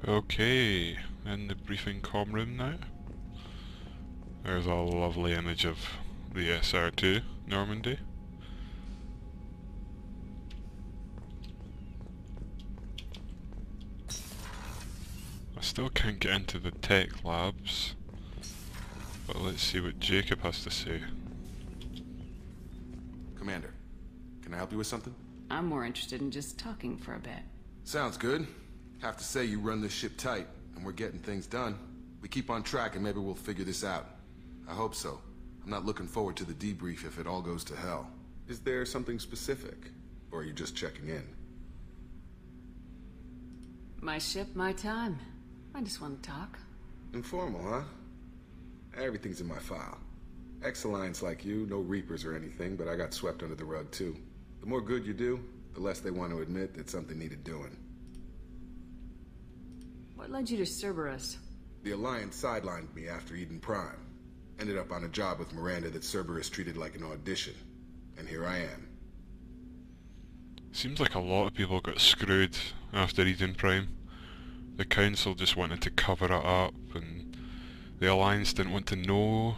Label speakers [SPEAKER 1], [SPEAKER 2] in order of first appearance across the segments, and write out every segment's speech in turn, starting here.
[SPEAKER 1] Okay, in the briefing com room now. There's a lovely image of the SR2 Normandy. I still can't get into the tech labs, but let's see what Jacob has to say.
[SPEAKER 2] Commander, can I help you with something?
[SPEAKER 3] I'm more interested in just talking for a bit.
[SPEAKER 2] Sounds good. Have to say you run this ship tight, and we're getting things done. We keep on track and maybe we'll figure this out. I hope so. I'm not looking forward to the debrief if it all goes to hell. Is there something specific? Or are you just checking in?
[SPEAKER 3] My ship, my time. I just want to talk.
[SPEAKER 2] Informal, huh? Everything's in my file. Ex-Alliance like you, no Reapers or anything, but I got swept under the rug too. The more good you do, the less they want to admit that something needed doing.
[SPEAKER 3] What led you to Cerberus?
[SPEAKER 2] The Alliance sidelined me after Eden Prime. Ended up on a job with Miranda that Cerberus treated like an audition. And here I am.
[SPEAKER 1] Seems like a lot of people got screwed after Eden Prime. The Council just wanted to cover it up, and the Alliance didn't want to know.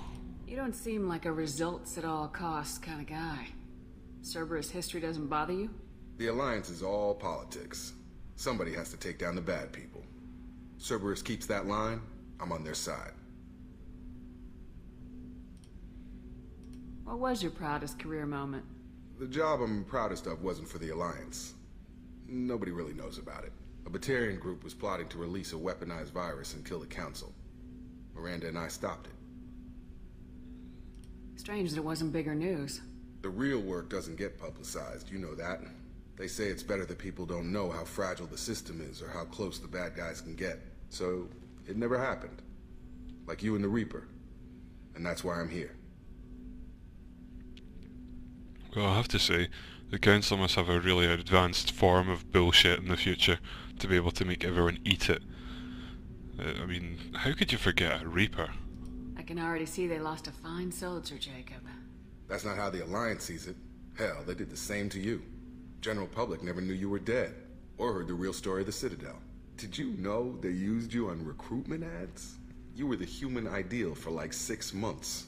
[SPEAKER 3] You don't seem like a results at all costs kind of guy. Cerberus history doesn't bother you?
[SPEAKER 2] The Alliance is all politics. Somebody has to take down the bad people. Cerberus keeps that line, I'm on their side.
[SPEAKER 3] What was your proudest career moment?
[SPEAKER 2] The job I'm proudest of wasn't for the Alliance. Nobody really knows about it. A Batarian group was plotting to release a weaponized virus and kill the Council. Miranda and I stopped it.
[SPEAKER 3] Strange that it wasn't bigger news.
[SPEAKER 2] The real work doesn't get publicized, you know that. They say it's better that people don't know how fragile the system is or how close the bad guys can get. So, it never happened. Like you and the Reaper. And that's why I'm here.
[SPEAKER 1] Well, I have to say, the Council must have a really advanced form of bullshit in the future to be able to make everyone eat it. I mean, how could you forget a Reaper?
[SPEAKER 3] I can already see they lost a fine soldier, Jacob.
[SPEAKER 2] That's not how the Alliance sees it. Hell, they did the same to you. General public never knew you were dead, or heard the real story of the Citadel. Did you know they used you on recruitment ads? You were the human ideal for like 6 months.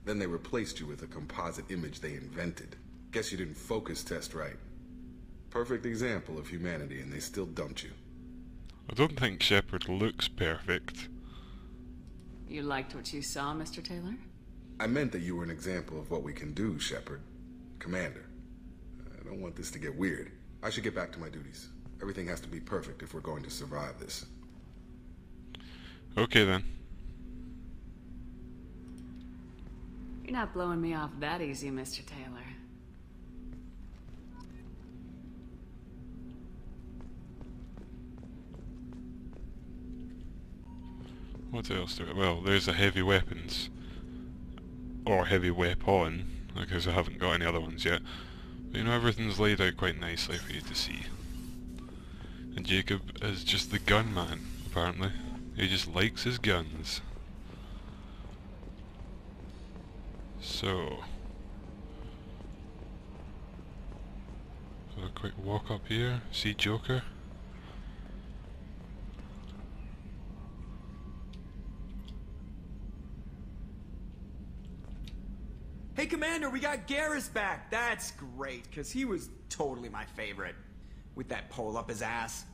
[SPEAKER 2] Then they replaced you with a composite image they invented. Guess you didn't focus test right. Perfect example of humanity, and they still dumped you.
[SPEAKER 1] I don't think Shepard looks perfect.
[SPEAKER 3] You liked what you saw, Mr. Taylor?
[SPEAKER 2] I meant that you were an example of what we can do, Shepard. Commander. I don't want this to get weird. I should get back to my duties. Everything has to be perfect if we're going to survive this.
[SPEAKER 1] Okay then.
[SPEAKER 3] You're not blowing me off that easy, Mr. Taylor.
[SPEAKER 1] What else do I... Well, there's the heavy weapons. Or heavy weapon, because I haven't got any other ones yet. But you know, everything's laid out quite nicely for you to see. And Jacob is just the gunman, apparently. He just likes his guns. So... have a quick walk up here, see Joker.
[SPEAKER 4] Hey, Commander, we got Garrus back. That's great, because he was totally my favorite. With that pole up his ass.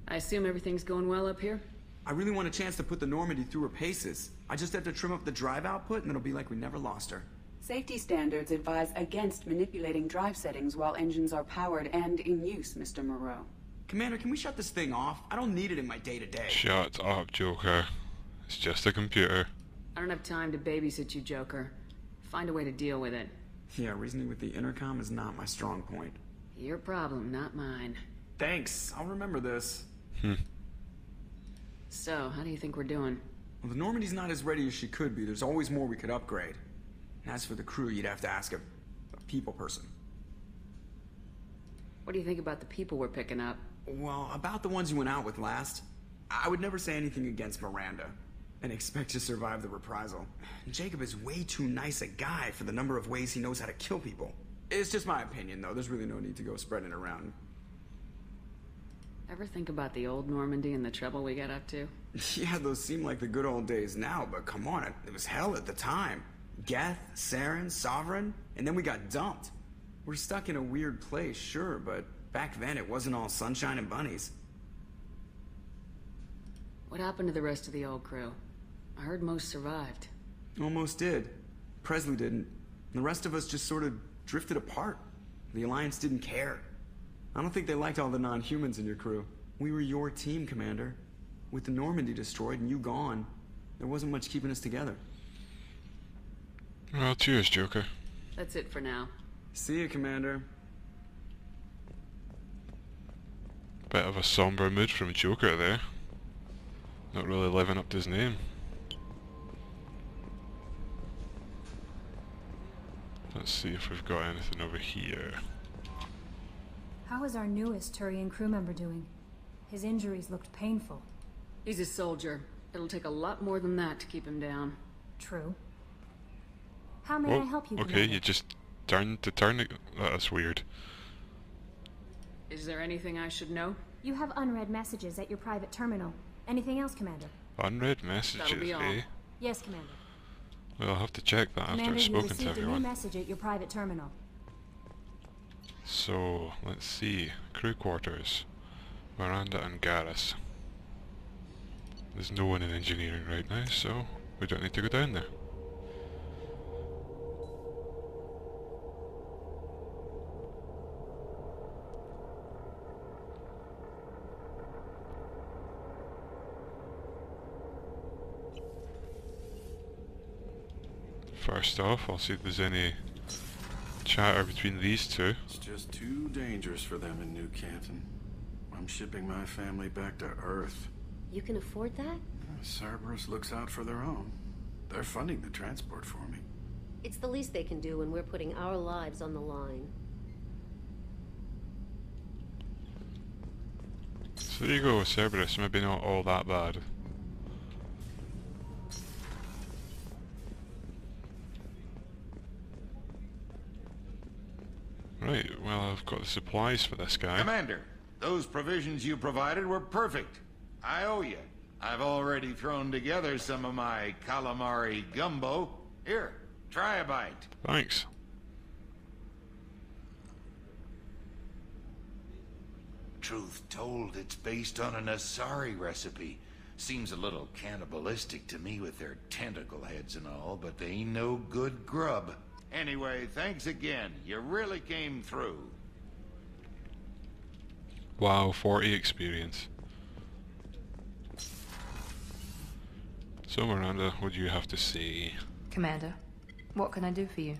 [SPEAKER 3] I assume everything's going well up here?
[SPEAKER 4] I really want a chance to put the Normandy through her paces. I just have to trim up the drive output, and it'll be like we never lost her.
[SPEAKER 5] Safety standards advise against manipulating drive settings while engines are powered and in use, Mr. Moreau.
[SPEAKER 4] Commander, can we shut this thing off? I don't need it in my day-to-day.
[SPEAKER 1] Shut up, Joker. It's just a computer.
[SPEAKER 3] I don't have time to babysit you, Joker. Find a way to deal with it.
[SPEAKER 4] Yeah, reasoning with the intercom is not my strong point.
[SPEAKER 3] Your problem, not mine.
[SPEAKER 4] Thanks, I'll remember this.
[SPEAKER 3] So, how do you think we're doing?
[SPEAKER 4] Well, the Normandy's not as ready as she could be. There's always more we could upgrade. And as for the crew, you'd have to ask a people person.
[SPEAKER 3] What do you think about the people we're picking up?
[SPEAKER 4] Well, about the ones you went out with last, I would never say anything against Miranda. And expect to survive the reprisal. Jacob is way too nice a guy for the number of ways he knows how to kill people. It's just my opinion, though. There's really no need to go spreading it around.
[SPEAKER 3] Ever think about the old Normandy and the trouble we got up to?
[SPEAKER 4] Yeah, those seem like the good old days now, but come on, it was hell at the time. Geth, Saren, Sovereign, and then we got dumped. We're stuck in a weird place, sure, but back then it wasn't all sunshine and bunnies.
[SPEAKER 3] What happened to the rest of the old crew? I heard most survived.
[SPEAKER 4] Almost did. Presley didn't. The rest of us just sort of drifted apart. The Alliance didn't care. I don't think they liked all the non-humans in your crew. We were your team, Commander. With the Normandy destroyed and you gone, there wasn't much keeping us together.
[SPEAKER 1] Well, cheers, Joker.
[SPEAKER 3] That's it for now.
[SPEAKER 4] See you, Commander.
[SPEAKER 1] Bit of a somber mood from Joker there. Not really living up to his name. Let's see if we've got anything over here.
[SPEAKER 6] How is our newest Turian crew member doing? His injuries looked painful.
[SPEAKER 3] He's a soldier. It'll take a lot more than that to keep him down.
[SPEAKER 6] True. How may I help you,
[SPEAKER 1] okay,
[SPEAKER 6] Commander?
[SPEAKER 1] you just turned to turn it. That's weird.
[SPEAKER 3] Is there anything I should know?
[SPEAKER 6] You have unread messages at your private terminal. Anything else, Commander?
[SPEAKER 1] Unread messages,
[SPEAKER 3] That'll be all.
[SPEAKER 1] eh?
[SPEAKER 6] Yes, Commander.
[SPEAKER 1] Well, I'll have to check that after
[SPEAKER 6] Commander,
[SPEAKER 1] I've
[SPEAKER 6] you
[SPEAKER 1] spoken to
[SPEAKER 6] received a new
[SPEAKER 1] everyone.
[SPEAKER 6] message at your private terminal.
[SPEAKER 1] So, let's see. Crew quarters. Miranda and Garrus. There's no one in engineering right now, so we don't need to go down there. First off, I'll see if there's any chatter between these two.
[SPEAKER 7] It's just too dangerous for them in New Canton. I'm shipping my family back to Earth.
[SPEAKER 8] You can afford that?
[SPEAKER 7] Cerberus looks out for their own. They're funding the transport for me.
[SPEAKER 8] It's the least they can do when we're putting our lives on the line.
[SPEAKER 1] So there you go, Cerberus, maybe not all that bad. Right, well I've got the supplies for this guy.
[SPEAKER 9] Commander, those provisions you provided were perfect. I owe you. I've already thrown together some of my calamari gumbo. Here, try a bite.
[SPEAKER 1] Thanks.
[SPEAKER 9] Truth told, it's based on an Asari recipe. Seems a little cannibalistic to me with their tentacle heads and all, but they ain't no good grub. Anyway, thanks again. You really came through.
[SPEAKER 1] Wow, 40 experience. So Miranda, what do you have to say?
[SPEAKER 10] Commander, what can I do for you?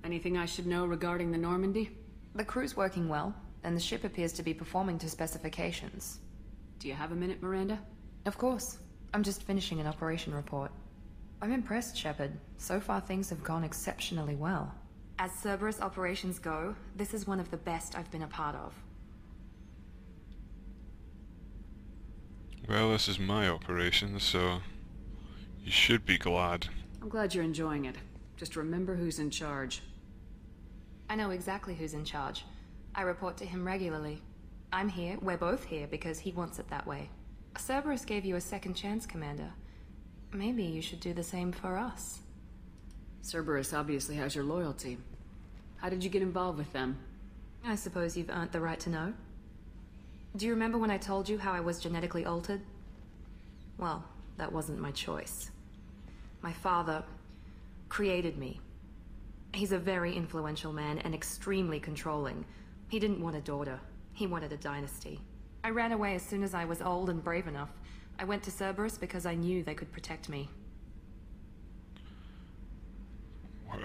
[SPEAKER 3] Anything I should know regarding the Normandy?
[SPEAKER 10] The crew's working well, and the ship appears to be performing to specifications.
[SPEAKER 3] Do you have a minute, Miranda?
[SPEAKER 10] Of course. I'm just finishing an operation report. I'm impressed, Shepard. So far things have gone exceptionally well. As Cerberus operations go, this is one of the best I've been a part of.
[SPEAKER 1] Well, this is my operation, so you should be glad.
[SPEAKER 3] I'm glad you're enjoying it. Just remember who's in charge.
[SPEAKER 10] I know exactly who's in charge. I report to him regularly. I'm here, we're both here, because he wants it that way. Cerberus gave you a second chance, Commander. Maybe you should do the same for us.
[SPEAKER 3] Cerberus obviously has your loyalty. How did you get involved with them?
[SPEAKER 10] I suppose you've earned the right to know. Do you remember when I told you how I was genetically altered? Well, that wasn't my choice. My father created me. He's a very influential man and extremely controlling. He didn't want a daughter. He wanted a dynasty. I ran away as soon as I was old and brave enough. I went to Cerberus because I knew they could protect me.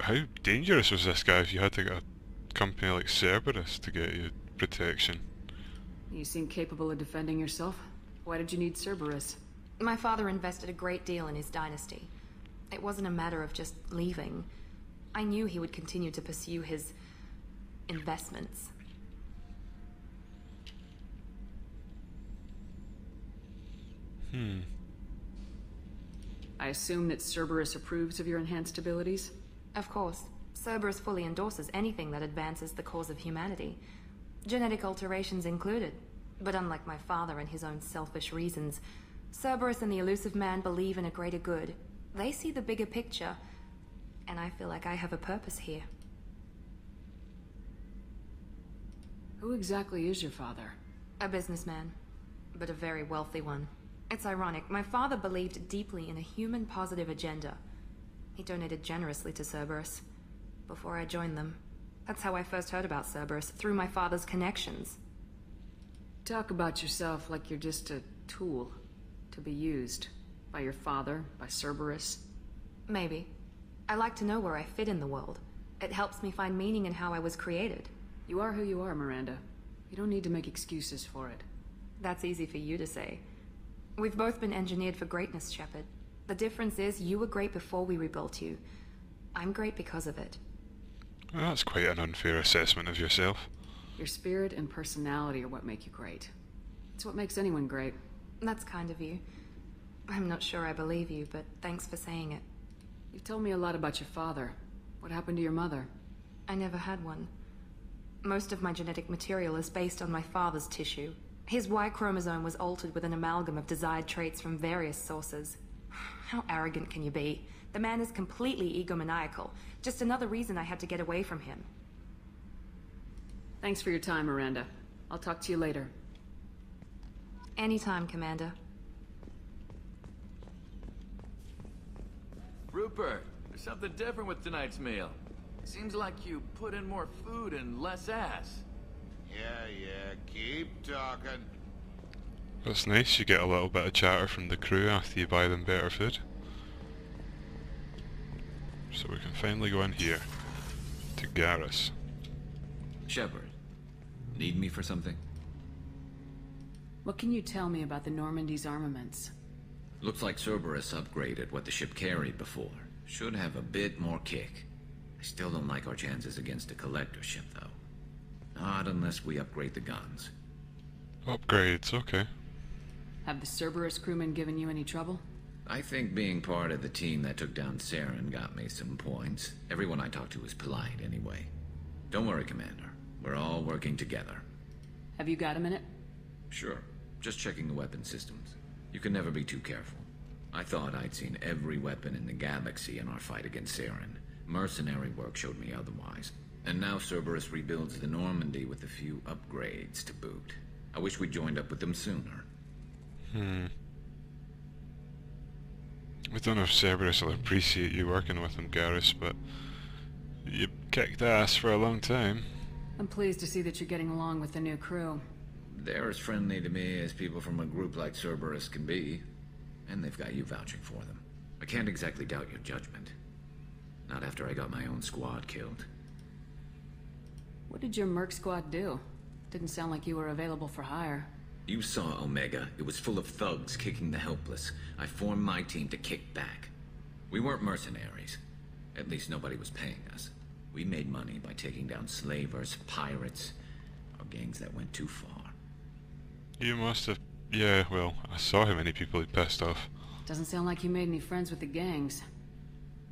[SPEAKER 1] How dangerous was this guy if you had to get a company like Cerberus to get you protection?
[SPEAKER 3] You seem capable of defending yourself. Why did you need Cerberus?
[SPEAKER 10] My father invested a great deal in his dynasty. It wasn't a matter of just leaving. I knew he would continue to pursue his investments.
[SPEAKER 3] I assume that Cerberus approves of your enhanced abilities?
[SPEAKER 10] Of course. Cerberus fully endorses anything that advances the cause of humanity. genetic alterations included. But unlike my father and his own selfish reasons, Cerberus and the Elusive Man believe in a greater good. They see the bigger picture, and I feel like I have a purpose here.
[SPEAKER 3] Who exactly is your father?
[SPEAKER 10] A businessman, but a very wealthy one. It's ironic, my father believed deeply in a human-positive agenda. He donated generously to Cerberus before I joined them. That's how I first heard about Cerberus, through my father's connections.
[SPEAKER 3] Talk about yourself like you're just a tool to be used by your father, by Cerberus.
[SPEAKER 10] Maybe. I like to know where I fit in the world. It helps me find meaning in how I was created.
[SPEAKER 3] You are who you are, Miranda. You don't need to make excuses for it.
[SPEAKER 10] That's easy for you to say. We've both been engineered for greatness, Shepard. The difference is you were great before we rebuilt you. I'm great because of it.
[SPEAKER 1] Well, that's quite an unfair assessment of yourself.
[SPEAKER 3] Your spirit and personality are what make you great. It's what makes anyone great.
[SPEAKER 10] That's kind of you. I'm not sure I believe you, but thanks for saying it.
[SPEAKER 3] You've told me a lot about your father. What happened to your mother?
[SPEAKER 10] I never had one. Most of my genetic material is based on my father's tissue. His Y chromosome was altered with an amalgam of desired traits from various sources. How arrogant can you be? The man is completely egomaniacal. Just another reason I had to get away from him.
[SPEAKER 3] Thanks for your time, Miranda. I'll talk to you later.
[SPEAKER 10] Anytime, Commander.
[SPEAKER 11] Rupert, there's something different with tonight's meal. Seems like you put in more food and less ass.
[SPEAKER 9] Yeah, keep talking.
[SPEAKER 1] That's nice, you get a little bit of chatter from the crew after you buy them better food. So we can finally go in here to Garrus.
[SPEAKER 12] Shepard, need me for something?
[SPEAKER 3] What can you tell me about the Normandy's armaments?
[SPEAKER 12] Looks like Cerberus upgraded what the ship carried before. Should have a bit more kick. I still don't like our chances against a collector ship, though. Not unless we upgrade the guns.
[SPEAKER 1] Upgrades, okay.
[SPEAKER 3] Have the Cerberus crewmen given you any trouble?
[SPEAKER 12] I think being part of the team that took down Saren got me some points. Everyone I talked to was polite anyway. Don't worry, Commander. We're all working together.
[SPEAKER 3] Have you got a minute?
[SPEAKER 12] Sure. Just checking the weapon systems. You can never be too careful. I thought I'd seen every weapon in the galaxy in our fight against Saren. Mercenary work showed me otherwise. And now Cerberus rebuilds the Normandy with a few upgrades to boot. I wish we'd joined up with them sooner.
[SPEAKER 1] I don't know if Cerberus will appreciate you working with him, Garrus, but you kicked ass for a long time.
[SPEAKER 3] I'm pleased to see that you're getting along with the new crew.
[SPEAKER 12] They're as friendly to me as people from a group like Cerberus can be. And they've got you vouching for them. I can't exactly doubt your judgment. Not after I got my own squad killed.
[SPEAKER 3] What did your merc squad do? Didn't sound like you were available for hire.
[SPEAKER 12] You saw Omega. It was full of thugs kicking the helpless. I formed my team to kick back. We weren't mercenaries. At least nobody was paying us. We made money by taking down slavers, pirates, or gangs that went too far.
[SPEAKER 1] You must have... Yeah, well, I saw how many people he pissed off.
[SPEAKER 3] Doesn't sound like you made any friends with the gangs.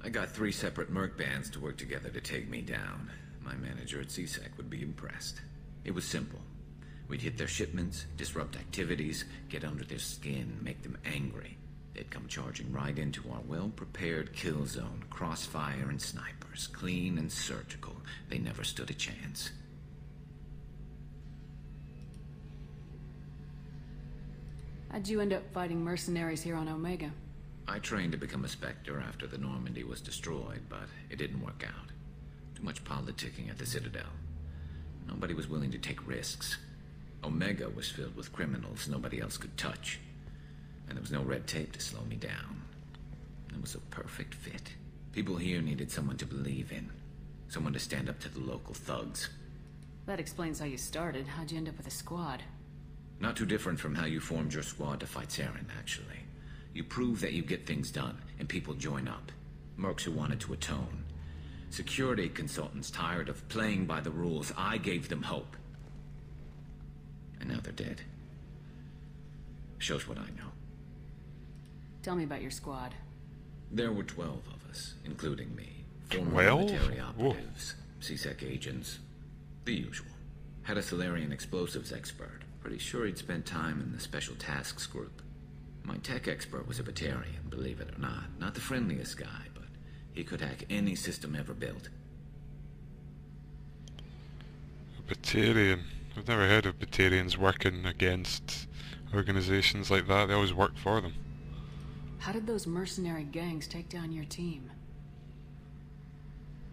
[SPEAKER 12] I got 3 separate merc bands to work together to take me down. My manager at CSEC would be impressed. It was simple. We'd hit their shipments, disrupt activities, get under their skin, make them angry. They'd come charging right into our well-prepared kill zone, crossfire and snipers, clean and surgical. They never stood a chance.
[SPEAKER 3] How'd you end up fighting mercenaries here on Omega?
[SPEAKER 12] I trained to become a Spectre after the Normandy was destroyed, but it didn't work out. Too much politicking at the Citadel. Nobody was willing to take risks. Omega was filled with criminals nobody else could touch. And there was no red tape to slow me down. It was a perfect fit. People here needed someone to believe in. Someone to stand up to the local thugs.
[SPEAKER 3] That explains how you started. How'd you end up with a squad?
[SPEAKER 12] Not too different from how you formed your squad to fight Saren, actually. You prove that you get things done, and people join up. Mercs who wanted to atone. Security consultants tired of playing by the rules. I gave them hope. And now they're dead. Shows what I know.
[SPEAKER 3] Tell me about your squad.
[SPEAKER 12] There were 12 of us, including me. Former
[SPEAKER 1] 12?
[SPEAKER 12] military operatives, CSEC agents, the usual. Had a Solarian explosives expert. Pretty sure he'd spent time in the Special Tasks group. My tech expert was a Batarian, believe it or not. Not the friendliest guy, but he could hack any system ever built.
[SPEAKER 1] A Batarian. I've never heard of Batarians working against organizations like that. They always work for them.
[SPEAKER 3] How did those mercenary gangs take down your team?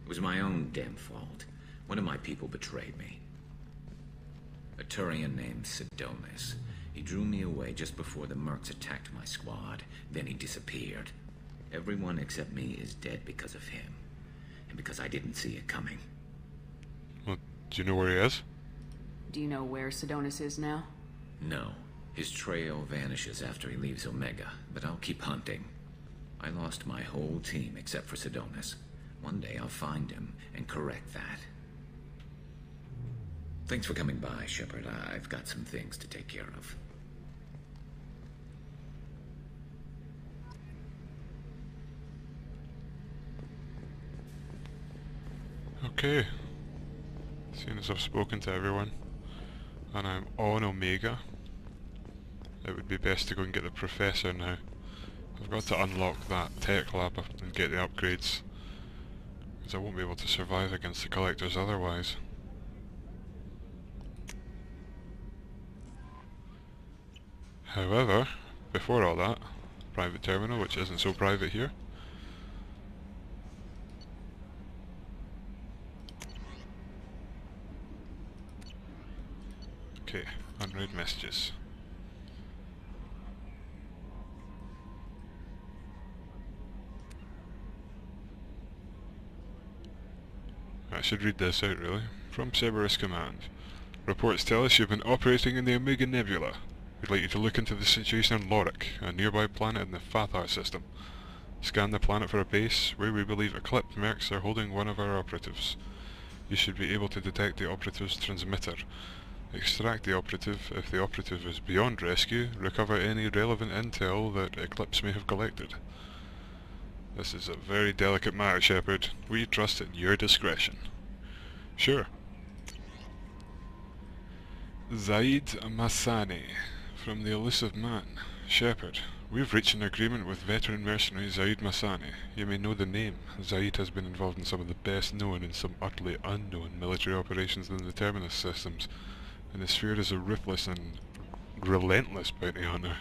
[SPEAKER 12] It was my own damn fault. One of my people betrayed me. A Turian named Sidonis. He drew me away just before the mercs attacked my squad. Then he disappeared. Everyone except me is dead because of him. And because I didn't see it coming.
[SPEAKER 1] Well, do you know where he is?
[SPEAKER 3] Do you know where Sidonis is now?
[SPEAKER 12] No. His trail vanishes after he leaves Omega, but I'll keep hunting. I lost my whole team except for Sidonis. One day I'll find him and correct that. Thanks for coming by, Shepard. I've got some things to take care of.
[SPEAKER 1] Okay. Seeing as I've spoken to everyone, and I'm on Omega, it would be best to go and get the Professor now. I've got to unlock that tech lab and get the upgrades, because I won't be able to survive against the Collectors otherwise. However, before all that, private terminal, which isn't so private here. Okay, unread messages. I should read this out really. From Cerberus Command. Reports tell us you've been operating in the Omega Nebula. We'd like you to look into the situation on Lorik, a nearby planet in the Fathar system. Scan the planet for a base where we believe Eclipse mercs are holding one of our operatives. You should be able to detect the operative's transmitter. Extract the operative if the operative is beyond rescue. Recover any relevant intel that Eclipse may have collected. This is a very delicate matter, Shepard. We trust in your discretion. Sure. Zaid Massani, from the Elusive Man. Shepard, we've reached an agreement with veteran mercenary Zaid Massani. You may know the name. Zaid has been involved in some of the best known and some utterly unknown military operations in the Terminus systems, and the Sphere is a ruthless and relentless bounty hunter.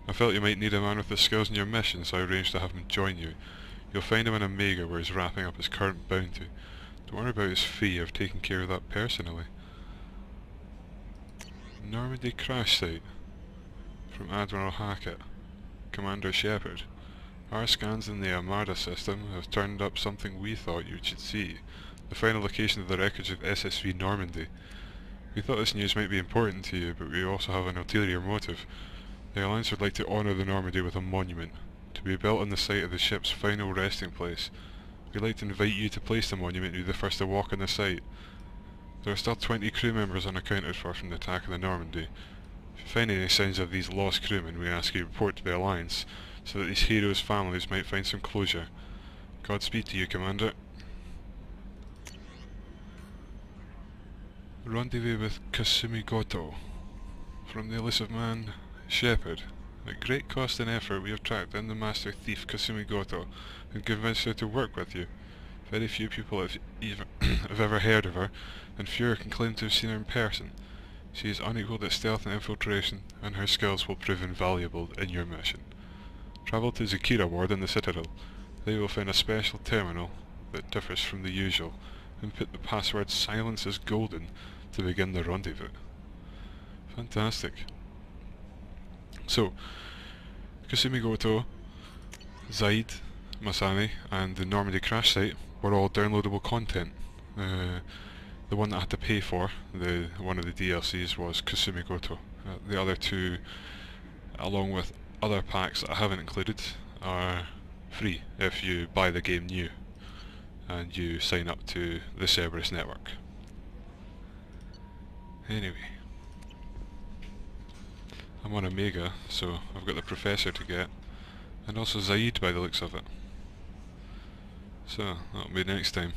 [SPEAKER 1] I felt you might need a man with the skills in your mission, so I arranged to have him join you. You'll find him in Omega where he's wrapping up his current bounty. Don't worry about his fee, I've taken care of that personally. Normandy crash site. From Admiral Hackett. Commander Shepard. Our scans in the Armada system have turned up something we thought you should see. The final location of the wreckage of SSV Normandy. We thought this news might be important to you, but we also have an ulterior motive. The Alliance would like to honour the Normandy with a monument, to be built on the site of the ship's final resting place. We'd like to invite you to place the monument and be the first to walk on the site. There are still 20 crew members unaccounted for from the attack on the Normandy. If you find any signs of these lost crewmen, we ask you to report to the Alliance, so that these heroes' families might find some closure. Godspeed to you, Commander. Rendezvous with Kasumi Goto. From the Elusive Man, Shepard. At great cost and effort we have tracked down the master thief Kasumi Goto and convinced her to work with you. Very few people have ever heard of her, and fewer can claim to have seen her in person. She is unequaled at stealth and infiltration, and her skills will prove invaluable in your mission. Travel to Zakira Ward in the Citadel. There you will find a special terminal that differs from the usual, and put the password "Silence is Golden" to begin the rendezvous. Fantastic. So, Kasumi Goto, Zaid Massani, and the Normandy crash site were all downloadable content. The one that I had to pay for, one of the DLCs, was Kasumi Goto. The other two, along with other packs that I haven't included, are free if you buy the game new and you sign up to the Cerberus network. Anyway, I'm on Omega, so I've got the Professor to get, and also Zaid by the looks of it. So, that'll be next time.